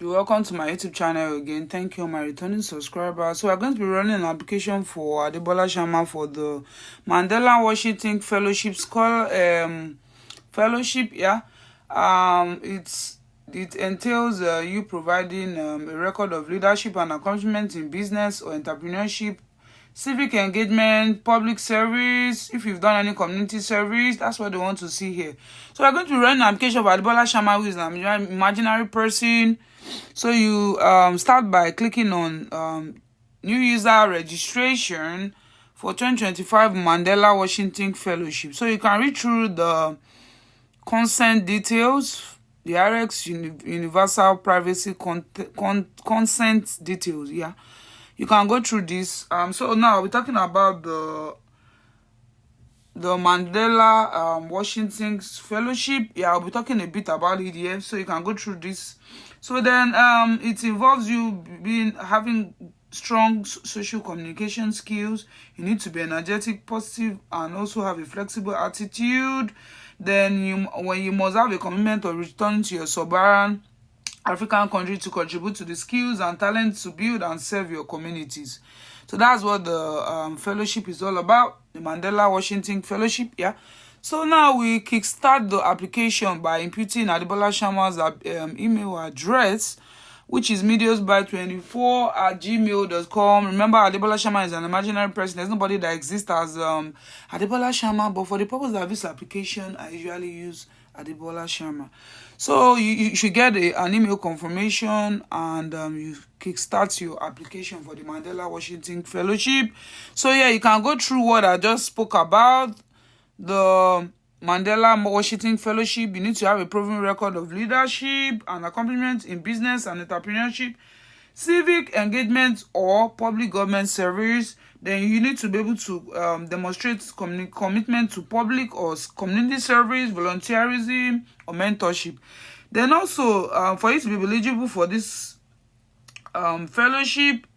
You're welcome to my YouTube channel again. Thank you, my returning subscribers. So we're going to be running an application for Adebola Sharma for the Mandela Washington Fellowship Fellowship. Yeah, it entails you providing a record of leadership and accomplishment in business or entrepreneurship, civic engagement, public service. If you've done any community service, that's what they want to see here. So we're going to run an application for Adebola Sharma, who is an imaginary person. So you start by clicking on new user registration for 2025 Mandela Washington Fellowship. So you can read through the consent details, the RX universal privacy consent details. Yeah, you can go through this. So now we're talking about the Mandela Washington Fellowship. Yeah, I'll be talking a bit about it here, so you can go through this. So then it involves you having strong social communication skills. You need to be energetic, positive, and also have a flexible attitude. Then you must have a commitment of returning to your sovereign African country to contribute to the skills and talents to build and serve your communities. So that's what the fellowship is all about, the Mandela Washington Fellowship. Yeah. So now we kickstart the application by inputting Adebola Sharma's email address, which is mediosby24@gmail.com. Remember, Adebola Sharma is an imaginary person. There's nobody that exists as Adebola Sharma, but for the purpose of this application, I usually use Adebola Sharma. So you should get an email confirmation, and you kickstart your application for the Mandela Washington Fellowship. So yeah, you can go through what I just spoke about. The Mandela Washington Fellowship, you need to have a proven record of leadership and accomplishment in business and entrepreneurship, civic engagement or public government service. Then you need to be able to demonstrate commitment to public or community service, volunteerism, or mentorship. Then also, for you to be eligible for this fellowship,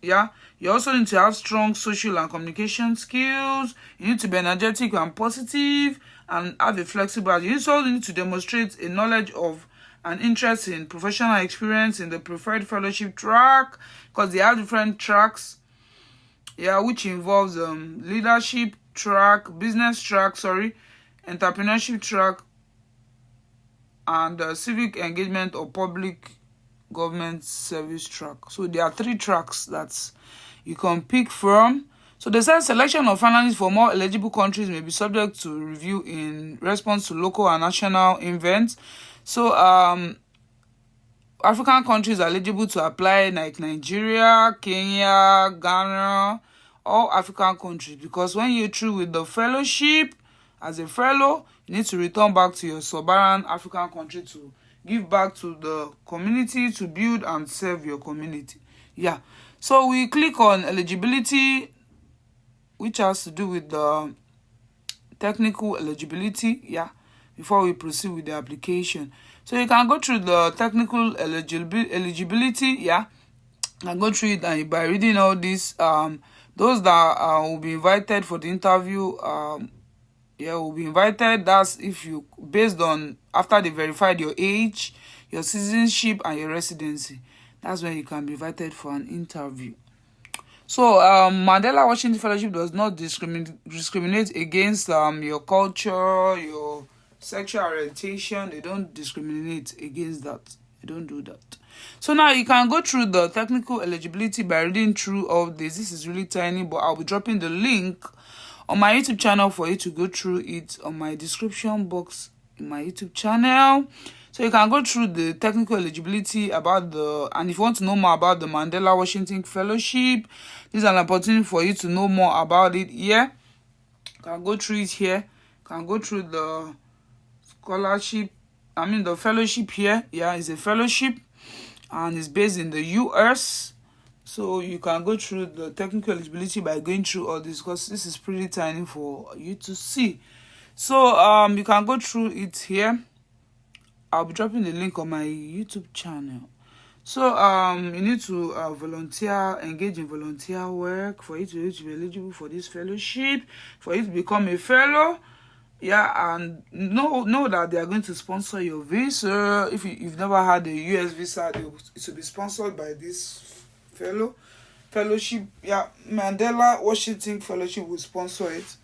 yeah, you also need to have strong social and communication skills. You need to be energetic and positive and have a flexible. You also need to demonstrate a knowledge of and interest in professional experience in the preferred fellowship track, because they have different tracks, yeah, which involves leadership track, business track, entrepreneurship track, and civic engagement or public government service track. So there are 3 tracks that you can pick from. So the selection of finalists for more eligible countries may be subject to review in response to local and national events. So African countries are eligible to apply, like Nigeria, Kenya, Ghana, all African countries, because when you're through with the fellowship as a fellow, you need to return back to your sovereign African country to give back to the community, to build and serve your community. Yeah. So we click on eligibility, which has to do with the technical eligibility. Yeah. Before we proceed with the application. So you can go through the technical eligibility. Yeah. And go through it, and by reading all this, those that will be invited for the interview, will be invited. That's if you, based on, after they verified your age, your citizenship, and your residency. That's when you can be invited for an interview. So Mandela Washington Fellowship does not discriminate against your culture, your sexual orientation. They don't discriminate against that. They don't do that. So now you can go through the technical eligibility by reading through all this. This is really tiny, but I'll be dropping the link on my YouTube channel for you to go through it on my description box in my YouTube channel. So you can go through the technical eligibility about and if you want to know more about the Mandela Washington Fellowship, this is an opportunity for you to know more about it here. You can go through it here. You can go through the the fellowship here. Yeah, it's a fellowship and it's based in the US. So you can go through the technical eligibility by going through all this, because this is pretty tiny for you to see. So you can go through it here. I'll be dropping the link on my YouTube channel. So you need to engage in volunteer work for you to be eligible for this fellowship, for you to become a fellow. Yeah, and know that they are going to sponsor your visa. If you've never had a US visa, it will be sponsored by this fellowship. Yeah, Mandela Washington Fellowship will sponsor it,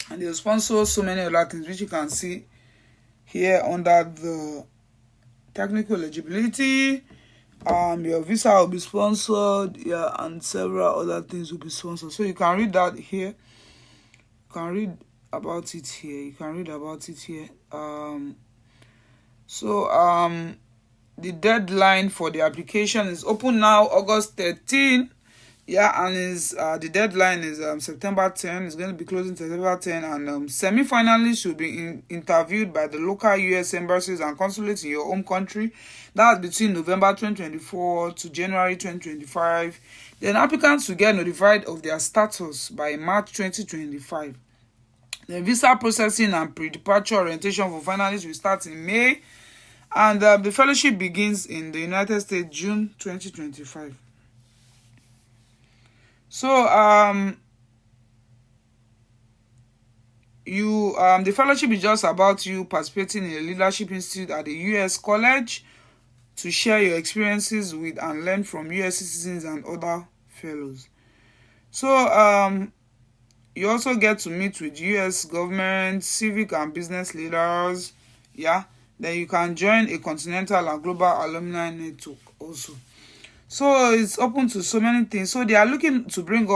and they'll sponsor so many other things which you can see here under the technical eligibility. Your visa will be sponsored, yeah, and several other things will be sponsored. So you can read that here. You can read about it here. The deadline for the application is open now, August 13. Yeah, and is the deadline is September 10. It's going to be closing September 10, and semi-finalists will be interviewed by the local US embassies and consulates in your home country. That's between November 2024 to January 2025. Then applicants will get notified of their status by March 2025. Then visa processing and pre-departure orientation for finalists will start in May, and the fellowship begins in the United States June 2025. So the fellowship is just about you participating in a leadership institute at a US college to share your experiences with and learn from US citizens and other fellows. So you also get to meet with US government, civic and business leaders. Yeah, then you can join a continental and global alumni network also. So it's open to so many things. So they are looking to bring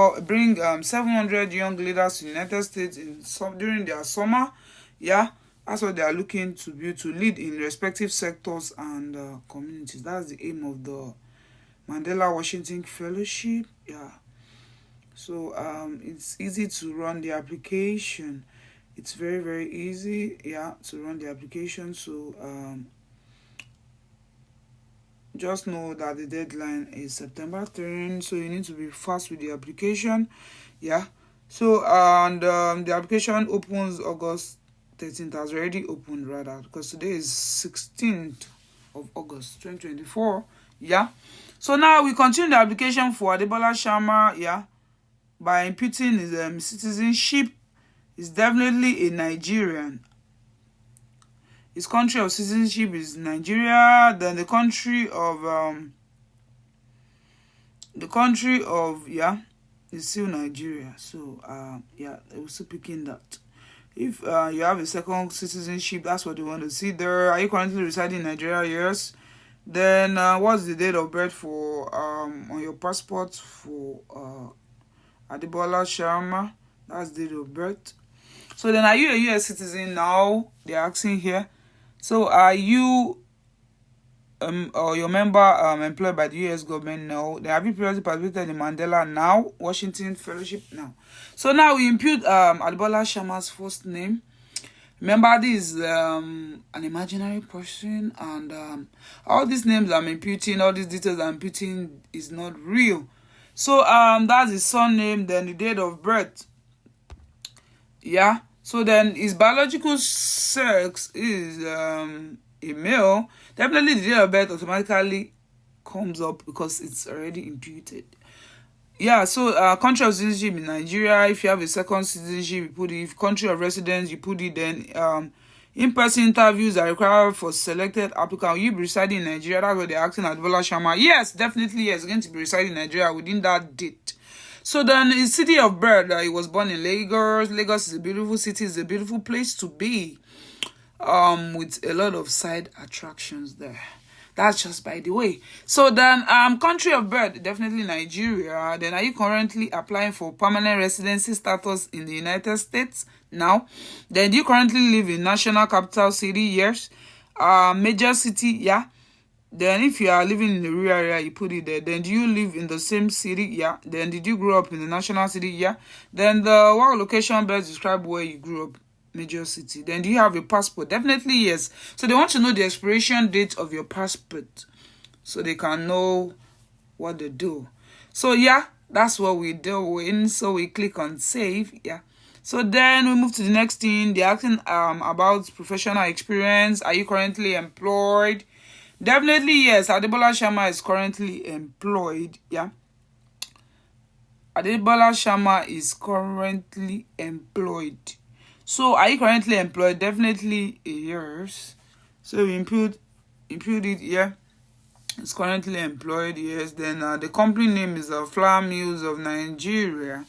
700 young leaders to the United States during their summer. Yeah, that's what they are looking to lead in respective sectors and communities. That's the aim of the Mandela Washington Fellowship. Yeah. So it's easy to run the application. It's very, very easy, yeah, to run the application. So just know that the deadline is September 3rd, so you need to be fast with the application. Yeah. So and the application opens August 13th. Has already opened rather, because today is 16th of August 2024. Yeah. So now we continue the application for Adebola Sharma, yeah, by imputing his citizenship. Is definitely a Nigerian. His country of citizenship is Nigeria. Then the country of is still Nigeria. So yeah, they will still picking that. If you have a second citizenship, that's what they want to see there. Are you currently residing in Nigeria? Yes. Then what's the date of birth for on your passport for Adebola Sharma? That's the date of birth. So then, are you a US citizen now? They're asking here. So are you or your member employed by the US government? No. Then have you previously participated in Mandela now? Washington Fellowship now. So now we impute Adebola Sharma's first name. Remember, this is an imaginary person, and all these names I'm imputing, all these details I'm imputing is not real. So that's his surname, then the date of birth. Yeah. So then his biological sex is a male. Definitely the date of birth automatically comes up because it's already imputed. Yeah, so country of citizenship in Nigeria. If you have a second citizenship, you put it. If country of residence, you put it. Then in-person interviews are required for selected applicant. Will you be residing in Nigeria? That's what they're asking Adebola Sharma. Yes, definitely yes. Going to be residing in Nigeria within that date. So then his city of birth, he was born in Lagos. Lagos is a beautiful city. It's a beautiful place to be, with a lot of side attractions there. That's just by the way. So then country of birth, definitely Nigeria. Then are you currently applying for permanent residency status in the United States now? Then do you currently live in national capital city? Yes. Major city, yeah. Then if you are living in the rural area, you put it there. Then do you live in the same city? Yeah. Then did you grow up in the national city? Yeah. Then the work location best describe where you grew up, major city. Then do you have a passport? Definitely yes. So they want to know the expiration date of your passport so they can know what they do. So yeah, that's what we do. So we click on save. Yeah. So then we move to the next thing. They're asking about professional experience. Are you currently employed? Definitely yes. Adebola Sharma is currently employed. Yeah. Adebola Sharma is currently employed. So are you currently employed? Definitely a yes. So we impute it here. It's currently employed, yes. Then the company name is Flour Mills of Nigeria.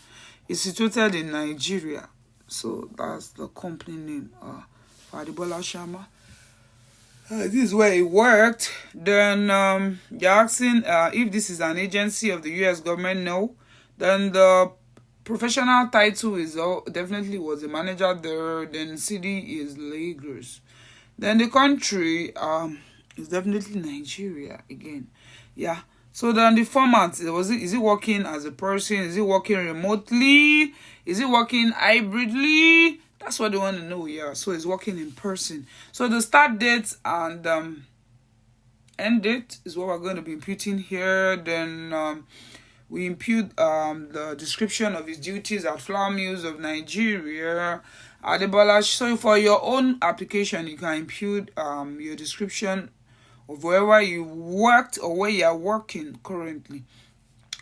It's situated in Nigeria. So that's the company name. Fadibola Shama. This is where he worked. Then you're asking if this is an agency of the US government. No. Then the professional title is definitely was a manager there. Then city is Lagos. Then the country is definitely Nigeria again. Yeah. So then the format, is it working as a person? Is it working remotely? Is it working hybridly? That's what they want to know, yeah. So it's working in person. So the start date and end date is what we're going to be imputing here. Then we impute the description of his duties at Flour Mills of Nigeria. Adebola, so for your own application, you can impute your description of wherever you worked or where you are working currently.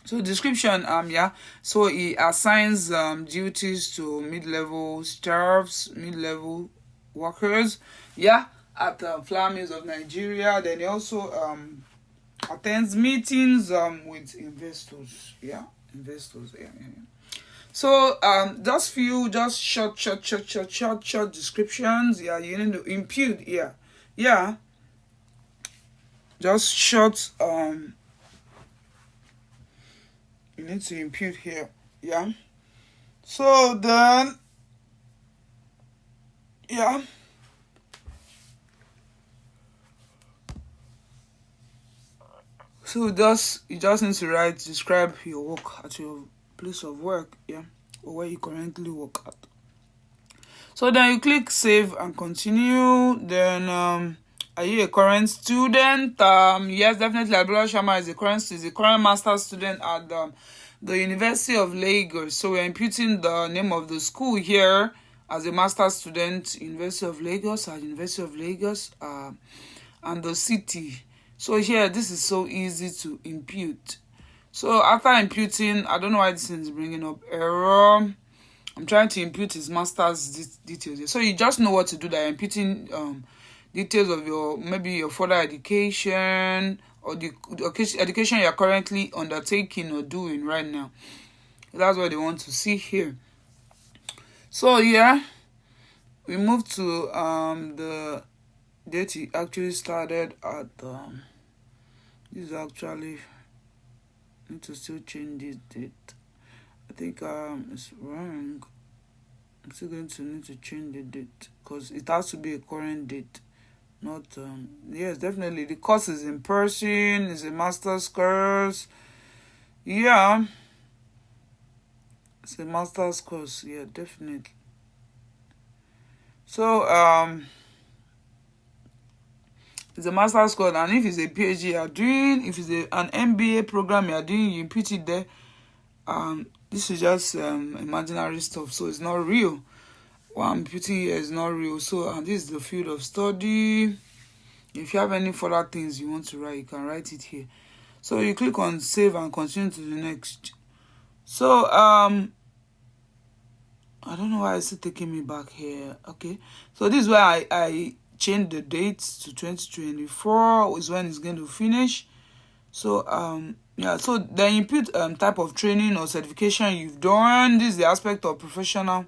So description, yeah. So he assigns duties to mid-level staffs, mid-level workers, yeah, at Flour Mills of Nigeria. Then he also attends meetings with investors, yeah, yeah. So just short descriptions, yeah. You need to impute, yeah. Just short you need to impute here, yeah. So then, yeah. So you just need to describe your work at your place of work, yeah, or where you currently work at. So then you click save and continue. Then are you a current student? Yes, definitely. Abdullah Sharma is a current master's student at the University of Lagos. So we're imputing the name of the school here as a master's student, University of Lagos, and the city. So here, this is so easy to impute. So after imputing, I don't know why this is bringing up error. I'm trying to impute his master's details here. So you just know what to do. That you're imputing details of your further education or the education you're currently undertaking or doing right now. That's what they want to see here. So yeah, we move to the date he actually started at. This is actually need to still change this date. I think it's wrong. I'm still going to need to change the date because it has to be a current date. Not yes, definitely the course is in person. It's a master's course. Yeah, it's a master's course. Yeah, definitely. So it's a master's course, and if it's a PhD you are doing, if it's an MBA program you are doing, you put it there. This is just imaginary stuff, so it's not real. What I'm putting here is not real. So this is the field of study. If you have any further things you want to write, you can write it here. So you click on save and continue to the next. So I don't know why it's still taking me back here. Okay, so this is where I changed the date to 2024 is when it's going to finish. So yeah, so then you put type of training or certification you've done. This is the aspect of professional.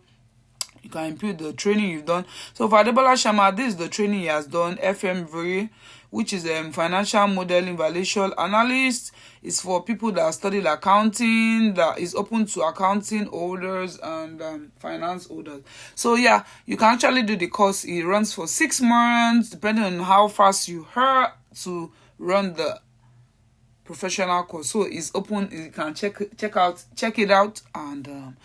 You can input the training you've done. So for Adebola Sharma, this is the training he has done, FMV, which is financial modeling valuation analyst. It's for people that studied accounting, that is open to accounting holders and finance holders. So yeah, you can actually do the course. It runs for 6 months, depending on how fast you hurry to run the professional course. So it's open. You can check it out, and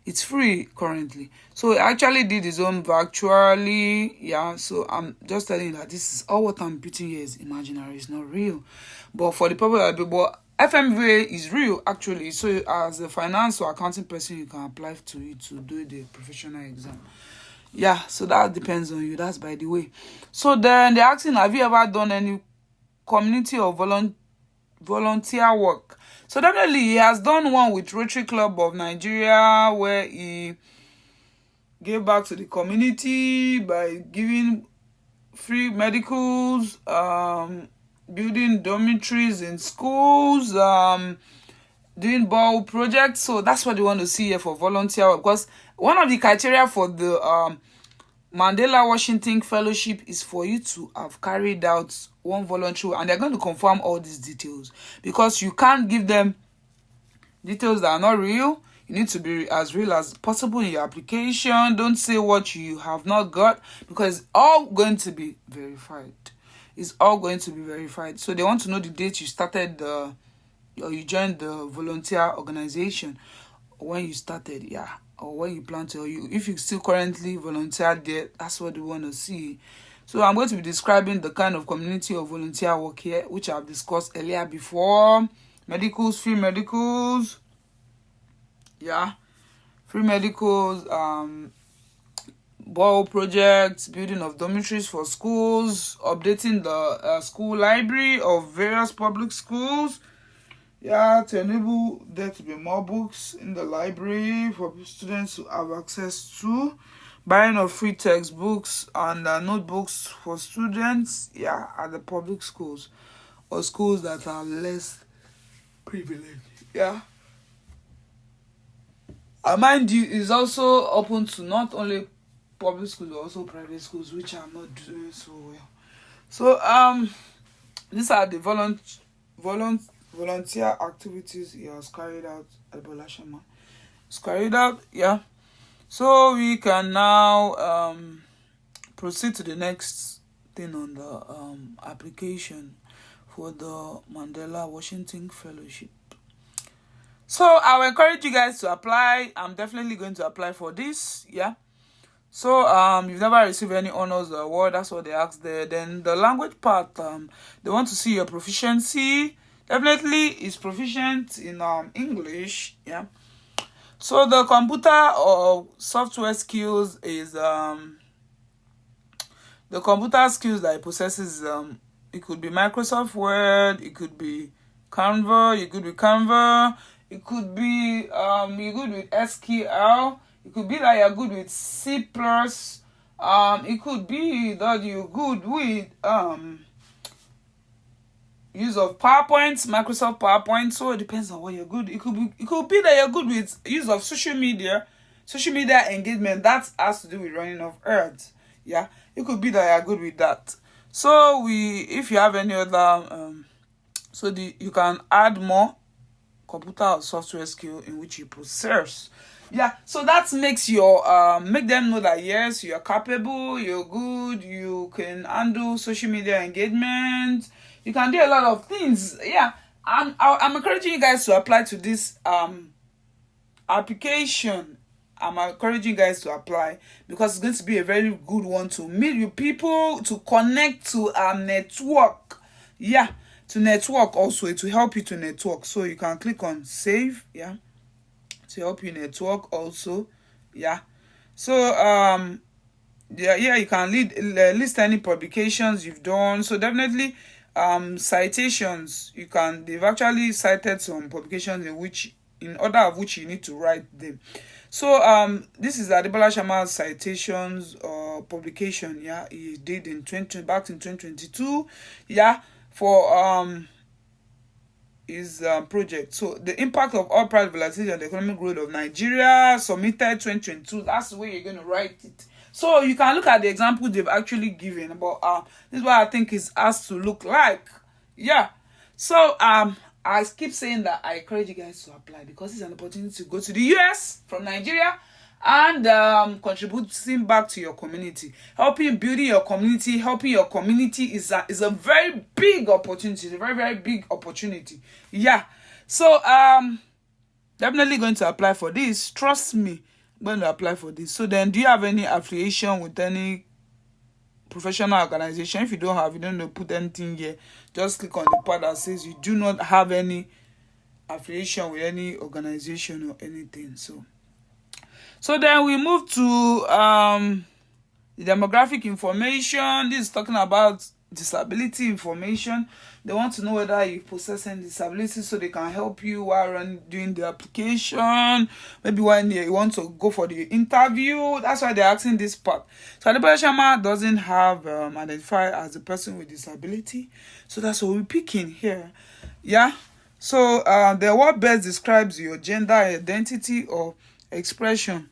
it's free currently. So he actually did his own virtually, yeah. So I'm just telling you that this is all what I'm putting here is imaginary, it's not real. But for the people, FMVA is real actually. So as a finance or accounting person, you can apply to it to do the professional exam. Yeah, so that depends on you. That's by the way. So then they're asking, have you ever done any community or volunteer work? So definitely he has done one with Rotary Club of Nigeria, where he give back to the community by giving free medicals, building dormitories in schools, doing ball projects. So that's what they want to see here for volunteer work, because one of the criteria for the Mandela Washington Fellowship is for you to have carried out one voluntary, and they're going to confirm all these details, because you can't give them details that are not real. You need to be as real as possible in your application. Don't say what you have not got, because it's all going to be verified. It's all going to be verified. So they want to know the date you started or you joined the volunteer organization, when you started, yeah, or when you plan to, or if you still currently volunteer there. That's what we want to see. So I'm going to be describing the kind of community of volunteer work here, which I've discussed earlier before. Medicals, free medicals, yeah, free medicals, ball projects, building of dormitories for schools, updating the school library of various public schools, yeah, to enable there to be more books in the library for students to have access to, buying of free textbooks and notebooks for students, yeah, at the public schools or schools that are less privileged, yeah. Mind you, is also open to not only public schools but also private schools, which are not doing so well. So these are the volunteer activities he has carried out at Bola Shama. It's carried out, yeah. So we can now proceed to the next thing on the application for the Mandela Washington Fellowship. So I will encourage you guys to apply. I'm definitely going to apply for this, yeah. So you've never received any honors or award, that's what they asked there. Then the language part, they want to see your proficiency. Definitely is proficient in English, yeah. So the computer or software skills is the computer skills that it possesses. It could be Microsoft Word, it could be Canva, you could be Canva, it could be you're good with SQL, it could be that you're good with C++, it could be that you're good with use of PowerPoint, Microsoft PowerPoint. So it depends on what you're good. It could be that you're good with use of social media engagement. That has to do with running of ads. Yeah, it could be that you're good with that. So if you have any other you can add more computer or software skill in which you possess. Yeah, so that makes your make them know that yes, you're capable, you're good, you can handle social media engagement, you can do a lot of things. Yeah, I'm encouraging you guys to apply to this application. I'm encouraging you guys to apply because it's going to be a very good one to meet with people, to connect, to network. Yeah, to network also. It will help you to network. So you can click on save, yeah, to help you network also, yeah. So yeah, you can list any publications you've done. So definitely citations, they've actually cited some publications in order of which you need to write them. So this is Adebola Shama's citations or publication, yeah, he did back in 2022, yeah, for his project. So the impact of oil price volatility on the economic growth of Nigeria, submitted 2022. That's the way you're going to write it. So you can look at the example they've actually given about this is what I think it has to look like. Yeah. So I keep saying that I encourage you guys to apply because it's an opportunity to go to the US from Nigeria and contributing back to your community, helping your community is a very big opportunity. It's a very, very big opportunity. Yeah. So definitely going to apply for this. Trust me, I'm going to apply for this. So then, do you have any affiliation with any professional organization? If you don't have, you don't know, put anything here. Just click on the part that says you do not have any affiliation with any organization or anything. So then we move to the demographic information. This is talking about disability information. They want to know whether you possess any disability so they can help you while doing the application. Maybe when you want to go for the interview. That's why they're asking this part. So Adebola Shama doesn't have identified as a person with disability. So that's what we're picking here. Yeah. So the word best describes your gender identity or expression.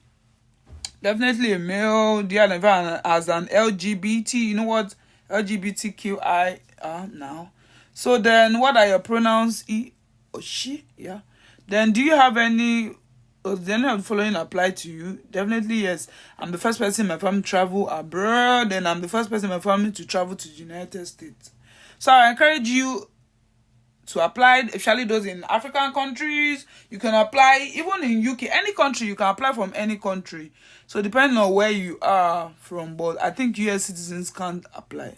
Definitely a male. They identify as an LGBT. You know what LGBTQI are now. So then, what are your pronouns? He or she? Yeah. Then, do you have any? Does any of the following apply to you? Definitely yes. I'm the first person in my family to travel abroad. Then I'm the first person in my family to travel to the United States. So I encourage you to apply, especially those in African countries. You can apply even in UK, any country. You can apply from any country. So depending on where you are from, but I think US citizens can't apply.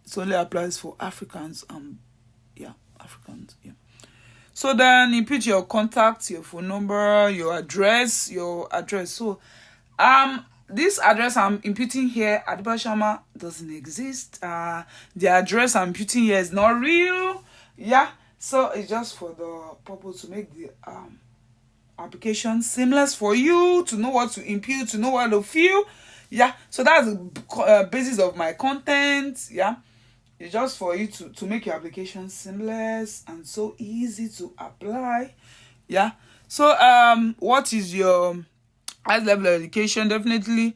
It only applies for Africans. Africans. Yeah. So then you put your contact, your phone number, your address. So this address I'm inputting here, Adebola Shama, doesn't exist. The address I'm inputting here is not real. Yeah, so it's just for the purpose to make the application seamless for you, to know what to impute, to know what to fill. Yeah, so that's the basis of my content. Yeah, it's just for you to make your application seamless and so easy to apply. Yeah, so what is your highest level of education? Definitely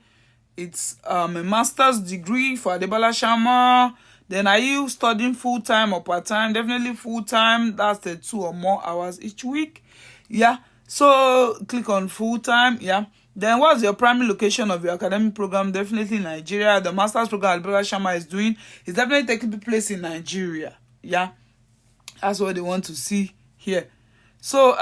it's a master's degree for Adebola Shama. Then are you studying full-time or part-time? Definitely full-time. That's the 2 or more hours each week. Yeah. So click on full-time. Yeah. Then what's your primary location of your academic program? Definitely Nigeria. The master's program Adebola Shama is doing is definitely taking place in Nigeria. Yeah. That's what they want to see here. So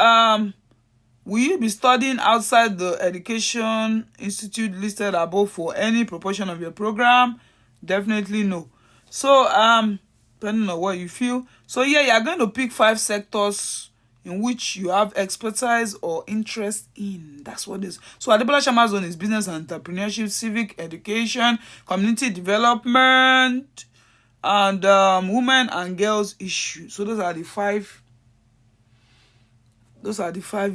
will you be studying outside the education institute listed above for any proportion of your program? Definitely no. So depending on what you feel. So yeah, you're going to pick 5 sectors in which you have expertise or interest in. That's what it is. So Adebola Shama's zone is business and entrepreneurship, civic education, community development, and women and girls issues. So those are the 5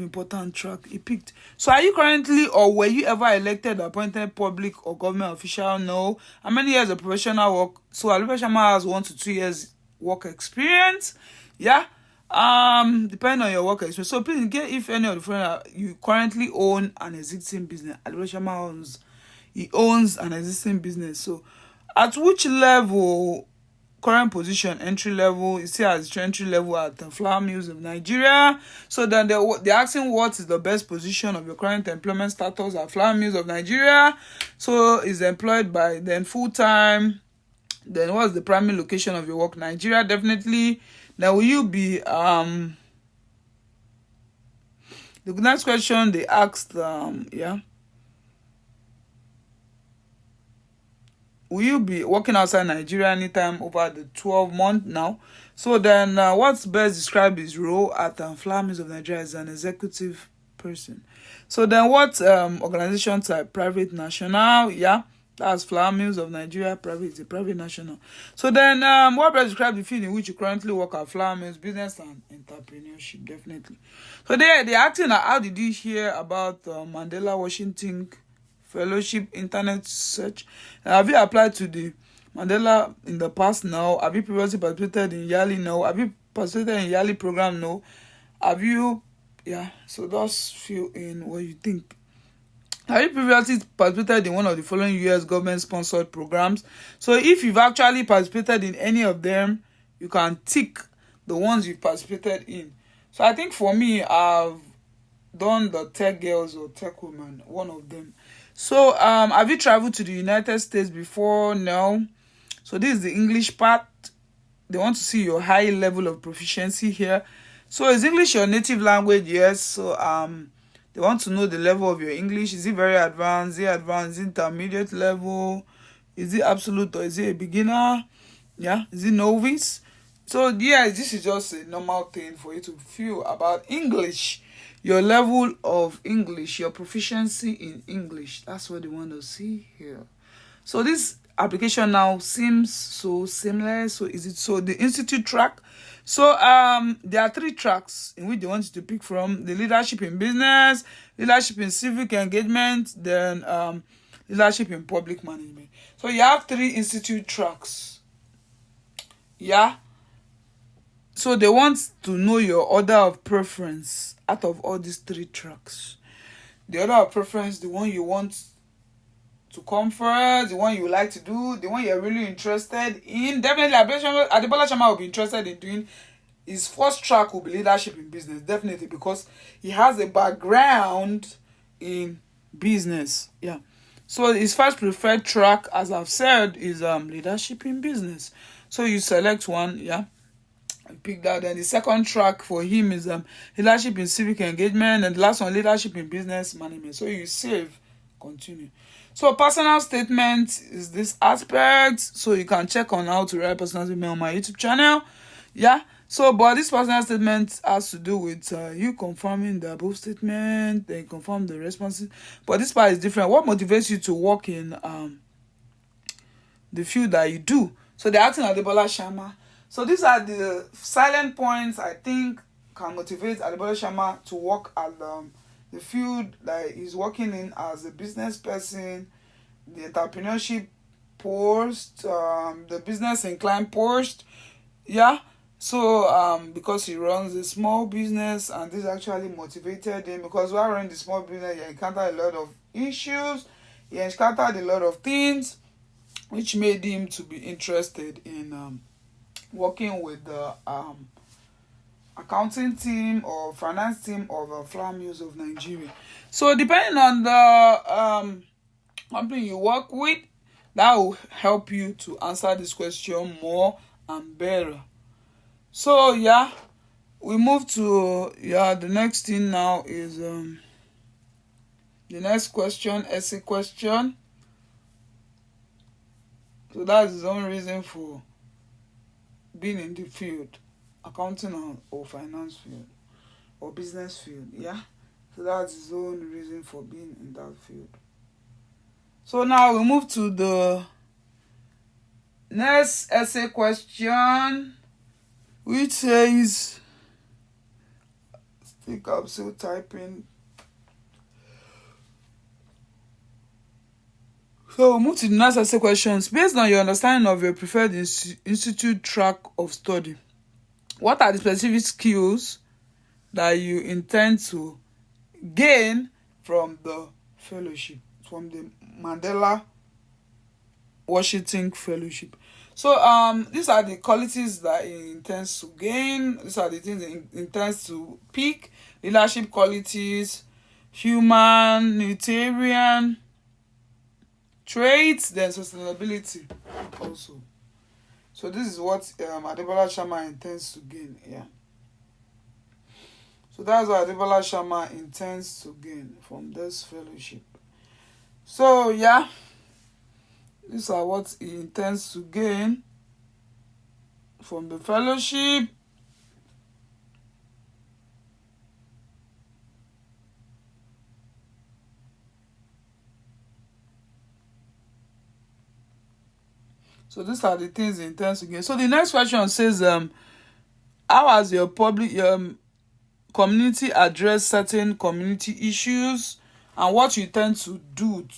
important tracks he picked. So are you currently or were you ever elected or appointed public or government official? No. How many years of professional work? So Adebola Shama has 1 to 2 years work experience. Yeah. Depending on your work experience. So please get if any of the following you currently own an existing business. Adebola Shama owns an existing business. So at which level? Current position, entry level. You see as entry level at the Flour Mills of Nigeria. So then they're asking what is the best position of your current employment status at Flour Mills of Nigeria. So is employed by then full-time. Then what's the primary location of your work? Nigeria, definitely. Then will you be the next question they asked will you be working outside Nigeria anytime over the 12 month now? So then what's best described his role at Flour Mills of Nigeria as an executive person. So then what organization type? Private, national. Yeah, that's Flour Mills of Nigeria. Private is a private, national. So then what best describes the field in which you currently work at Flour Mills? Business and entrepreneurship, definitely. So they're asking how did you hear about Mandela Washington Fellowship internet search? Have you applied to the Mandela in the past? No. Have you previously participated in Yali? No. Have you participated in Yali program? No. Have you? Yeah. So just fill in what you think. Have you previously participated in one of the following US government sponsored programs? So if you've actually participated in any of them, you can tick the ones you've participated in. So I think for me, I've done the Tech Girls or Tech Women, one of them. So have you traveled to the United States before? No. So this is the English part. They want to see your high level of proficiency here. So is English your native language? Yes. So they want to know the level of your English. Is it very advanced? Is it advanced? Is it intermediate level? Is it absolute or is it a beginner? Yeah. Is it novice? So yeah, this is just a normal thing for you to feel about English. Your level of English, your proficiency in English. That's what they want to see here. So this application now seems so similar, so is it so the institute track. So there are 3 tracks in which they want you to pick from: the leadership in business, leadership in civic engagement, then leadership in public management. So you have 3 institute tracks. Yeah. So they want to know your order of preference out of all these 3 tracks. The order of preference, the one you want to come first, the one you like to do, the one you're really interested in. Definitely, Adebola Shama will be interested in doing. His first track will be leadership in business, definitely, because he has a background in business. Yeah. So his first preferred track, as I've said, is leadership in business. So you select one, yeah, and pick that. Then the second track for him is leadership in civic engagement, and the last one, leadership in business management. So you save, continue. So personal statement is this aspect. So you can check on how to write personal statement on my YouTube channel. Yeah. So, but this personal statement has to do with you confirming the above statement, then confirm the responses. But this part is different. What motivates you to work in the field that you do? So they're asking Adebola Shama. So these are the silent points I think can motivate Adebola Shama to work at the field that he's working in as a business person, the entrepreneurship post, the business inclined post. Yeah. So because he runs a small business, and this actually motivated him, because while running the small business, he encountered a lot of issues, he encountered a lot of things which made him to be interested in working with the accounting team or finance team of Flour Mills of Nigeria. So depending on the company you work with, that will help you to answer this question more and better. So yeah, we move to the next thing now is the next question, essay question. So that's his own reason for being in the field, accounting or finance field or business field. Yeah. So that's his own reason for being in that field. So now we move to the next essay question, which says, I think I'm still typing. So we'll move to the next essay questions. Based on your understanding of your preferred institute track of study, what are the specific skills that you intend to gain from the fellowship, from the Mandela Washington Fellowship? So these are the qualities that he intends to gain. These are the things he intends to pick: leadership qualities, humanitarian traits, then sustainability also. So this is what Adebola Shama intends to gain. Yeah. So that's what Adebola Shama intends to gain from this fellowship. So yeah, these are what he intends to gain from the fellowship. So these are the things he intends to gain. So the next question says, how has your community addressed certain community issues, and what you tend to do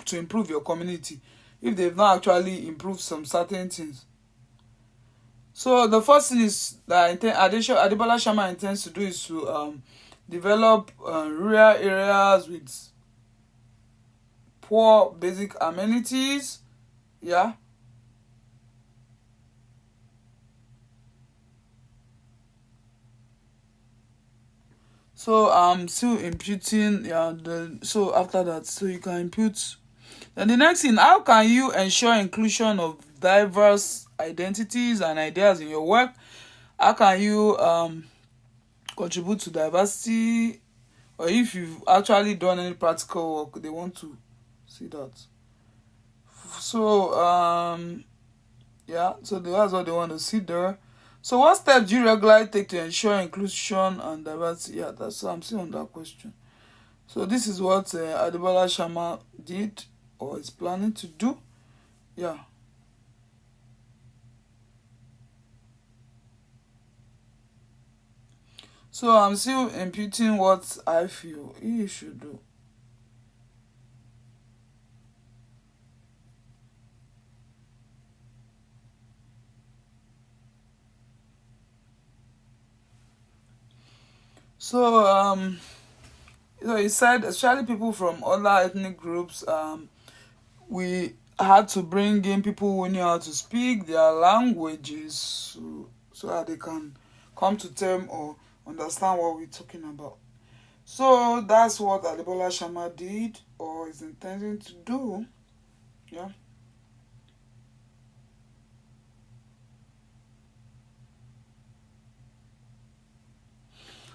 to improve your community if they've not actually improved some certain things? So the first thing is that Adebola Shama intends to do is to develop rural areas with poor basic amenities. Yeah. So I'm still imputing, so after that, so you can impute. Then the next thing, how can you ensure inclusion of diverse identities and ideas in your work? How can you contribute to diversity? Or if you've actually done any practical work, they want to see that. So so that's what they want to see there. So what steps do you regularly take to ensure inclusion and diversity? Yeah, that's I'm still on that question. So this is what Adebola Shama did or is planning to do. Yeah. So I'm still imputing what I feel he should do. So he said, especially people from other ethnic groups, we had to bring in people who knew how to speak their languages, so that they can come to term or understand what we're talking about. So that's what Adebola Sharma did or is intending to do. Yeah.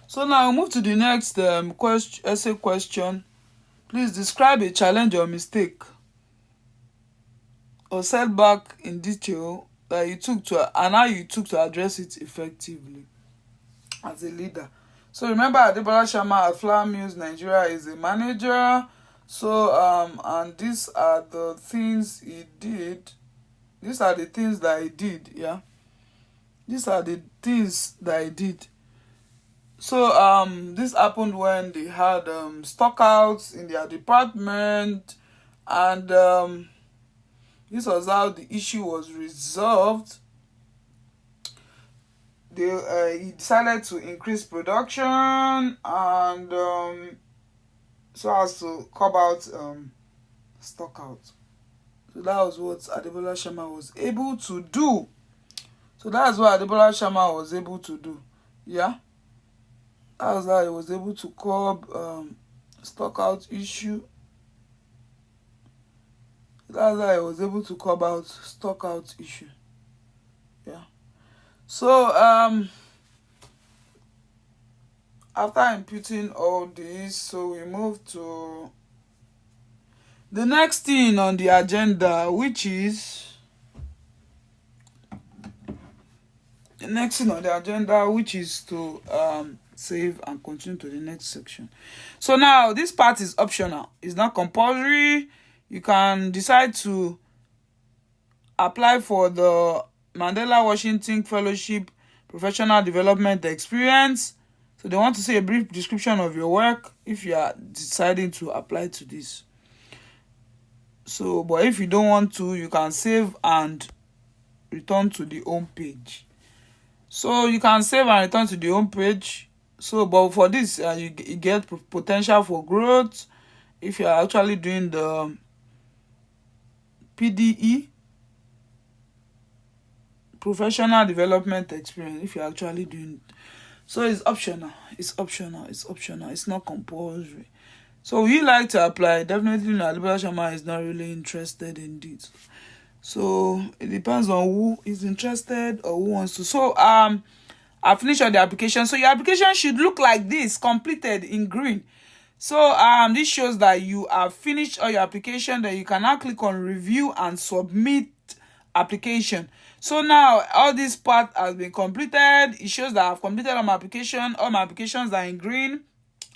So now we move to the next essay question. Please describe a challenge or mistake or setback in detail that you took to and how you took to address it effectively as a leader. So remember, Adebola Sharma at Flower Mills Nigeria is a manager. So and these are the things he did. These are the things that he did. Yeah. These are the things that he did. So this happened when they had stockouts in their department, and this was how the issue was resolved. He decided to increase production and so as to curb out stockout. So that was what Adebola Sharma was able to do. So that's what Adebola Sharma was able to do. Yeah. That was how he was able to curb stockout issue. That's how he was able to curb out stockout issue. Yeah. So after imputing all this, so we move to the next thing on the agenda, which is to save and continue to the next section. So now this part is optional. It's not compulsory. You can decide to apply for the Mandela Washington Fellowship Professional Development Experience. So they want to see a brief description of your work if you are deciding to apply to this. So, but if you don't want to, you can save and return to the home page. So you can save and return to the home page. So, but for this, you get potential for growth if you are actually doing the PDE, Professional Development Experience. If you're actually doing it. So it's optional. It's not compulsory. So you like to apply? Definitely Adebola Sharma is not really interested in this. So it depends on who is interested or who wants to. So I finished all the application. So your application should look like this, completed in green. So this shows that you have finished all your application. Then you can now click on review and submit application. So now all this part has been completed. It shows that I've completed all my application. All my applications are in green.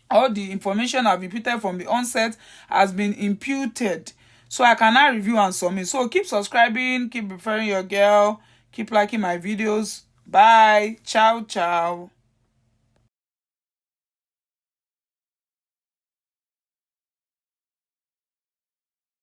All the information I've imputed from the onset has been imputed. So I can now review and submit. So keep subscribing, keep referring your girl, keep liking my videos. Bye. Ciao, ciao.